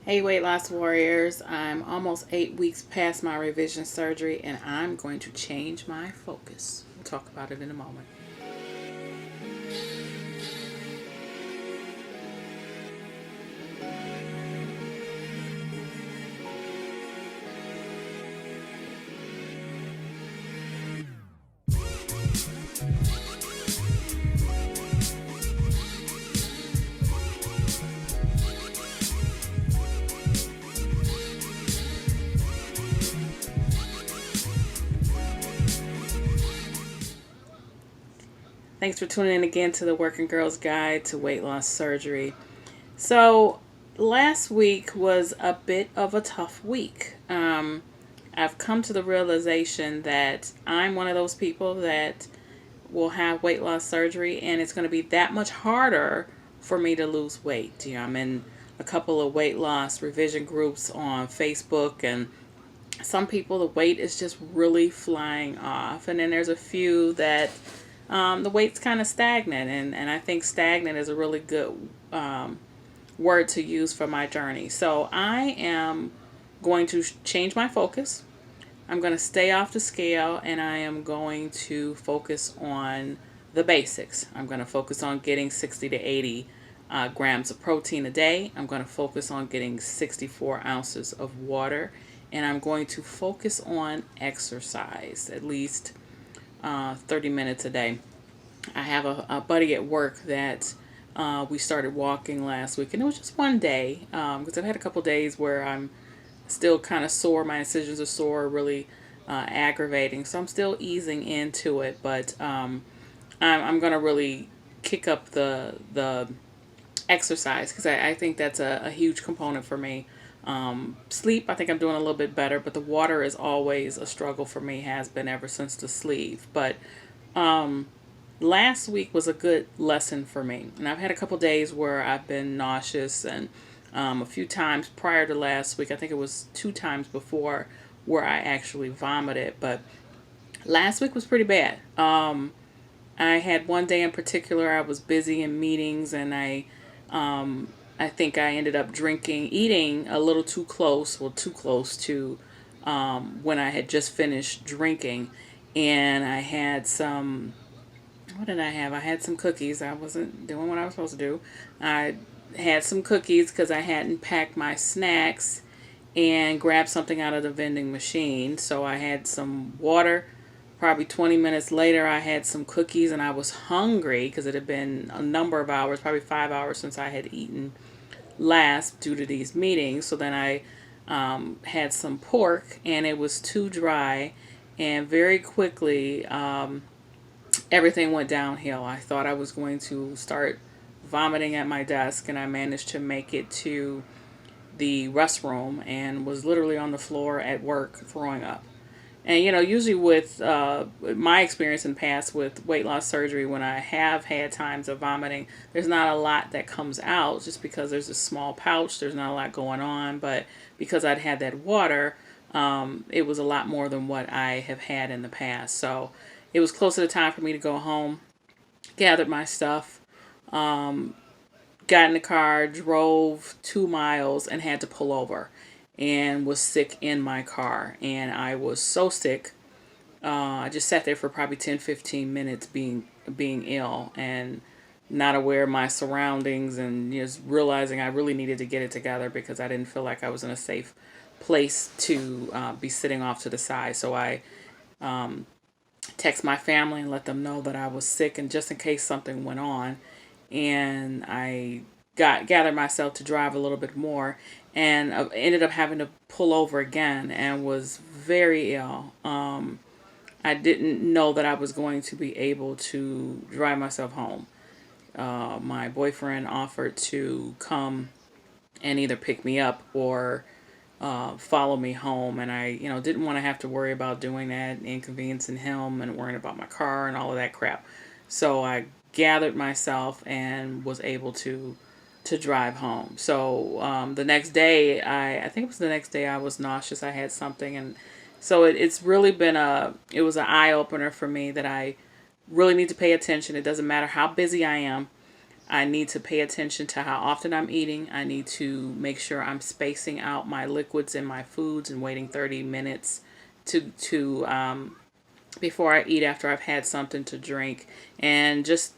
Hey, weight loss warriors. I'm almost 8 weeks past my revision surgery and I'm going to change my focus. We'll talk about it in a moment. Thanks for tuning in again to the Working Girl's Guide to Weight Loss Surgery. So, last week was a bit of a tough week. I've come to the realization that I'm one of those people that will have weight loss surgery, and it's going to be that much harder for me to lose weight. I'm in a couple of weight loss revision groups on Facebook, and some people the weight is just really flying off, and then there's a few that the weight's kind of stagnant, and I think stagnant is a really good word to use for my journey. So I am going to change my focus. I'm going to stay off the scale, and I am going to focus on the basics. I'm going to focus on getting 60 to 80 grams of protein a day. I'm going to focus on getting 64 ounces of water, and I'm going to focus on exercise, at least 30 minutes a day. I have a buddy at work that we started walking last week, and it was just one day because I've had a couple days where I'm still kind of sore. My incisions are sore, really aggravating. So I'm still easing into it, but I'm going to really kick up the exercise because I think that's a huge component for me. Sleep, I think I'm doing a little bit better, but the water is always a struggle for me, has been ever since the sleeve. But last week was a good lesson for me. And I've had a couple days where I've been nauseous, and a few times prior to last week, I think it was 2 times before, where I actually vomited. But last week was pretty bad. I had one day in particular, I was busy in meetings, and I think I ended up eating a little too close, well, too close to when I had just finished drinking. And I had some, what did I have? I had some cookies. I wasn't doing what I was supposed to do. I had some cookies because I hadn't packed my snacks and grabbed something out of the vending machine. So I had some water. Probably 20 minutes later, I had some cookies, and I was hungry because it had been a number of hours, probably 5 hours since I had eaten last due to these meetings. So then I had some pork, and it was too dry, and very quickly everything went downhill. I thought I was going to start vomiting at my desk, and I managed to make it to the restroom and was literally on the floor at work throwing up. And usually with my experience in the past with weight loss surgery, when I have had times of vomiting, there's not a lot that comes out just because there's a small pouch. There's not a lot going on. But because I'd had that water, it was a lot more than what I have had in the past. So it was close to the time for me to go home, gathered my stuff, got in the car, drove 2 miles, and had to pull over, and was sick in my car. And I was so sick. I just sat there for probably 10, 15 minutes being ill and not aware of my surroundings, and just realizing I really needed to get it together because I didn't feel like I was in a safe place to be sitting off to the side. So I text my family and let them know that I was sick, and just in case something went on. And I gathered myself to drive a little bit more, and ended up having to pull over again, and was very ill. I didn't know that I was going to be able to drive myself home. My boyfriend offered to come and either pick me up or follow me home, and I, didn't want to have to worry about doing that, inconveniencing him, and worrying about my car and all of that crap. So I gathered myself and was able to drive home. So the next day, I think it was the next day, I was nauseous. I had something, and so it's really been it was an eye opener for me that I really need to pay attention. It doesn't matter how busy I am. I need to pay attention to how often I'm eating. I need to make sure I'm spacing out my liquids and my foods and waiting 30 minutes to before I eat after I've had something to drink, and just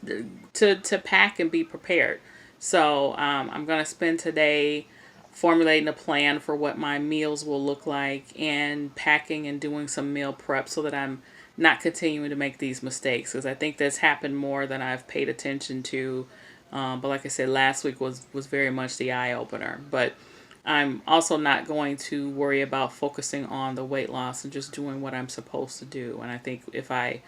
to pack and be prepared. So I'm going to spend today formulating a plan for what my meals will look like and packing and doing some meal prep so that I'm not continuing to make these mistakes, because I think that's happened more than I've paid attention to. But like I said, last week was very much the eye opener. But I'm also not going to worry about focusing on the weight loss and just doing what I'm supposed to do. And I think if I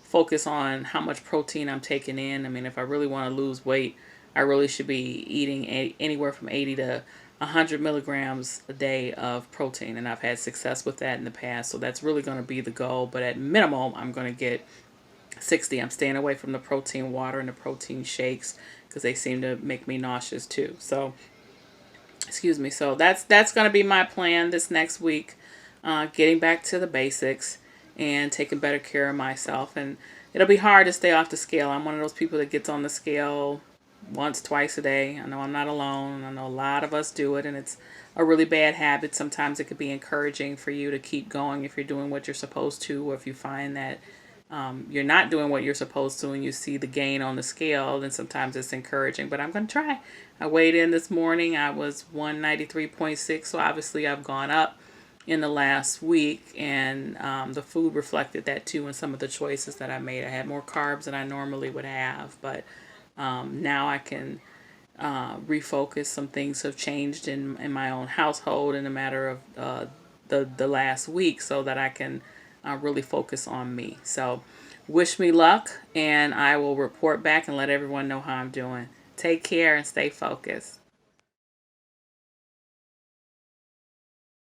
focus on how much protein I'm taking in, I mean, if I really want to lose weight, I really should be eating anywhere from 80 to 100 milligrams a day of protein. And I've had success with that in the past. So that's really going to be the goal. But at minimum, I'm going to get 60. I'm staying away from the protein water and the protein shakes because they seem to make me nauseous too. So excuse me. So that's going to be my plan this next week. Getting back to the basics and taking better care of myself. And it'll be hard to stay off the scale. I'm one of those people that gets on the scale once, twice a day. I know I'm not alone. I know a lot of us do it, and it's a really bad habit. Sometimes it could be encouraging for you to keep going if you're doing what you're supposed to, or if you find that you're not doing what you're supposed to and you see the gain on the scale, then sometimes it's encouraging. But I'm going to try. I weighed in this morning. I was 193.6, so obviously I've gone up in the last week, and the food reflected that too in some of the choices that I made. I had more carbs than I normally would have, but now I can refocus. Some things have changed in my own household in a matter of the last week, so that I can really focus on me. So wish me luck, and I will report back and let everyone know how I'm doing. Take care and stay focused.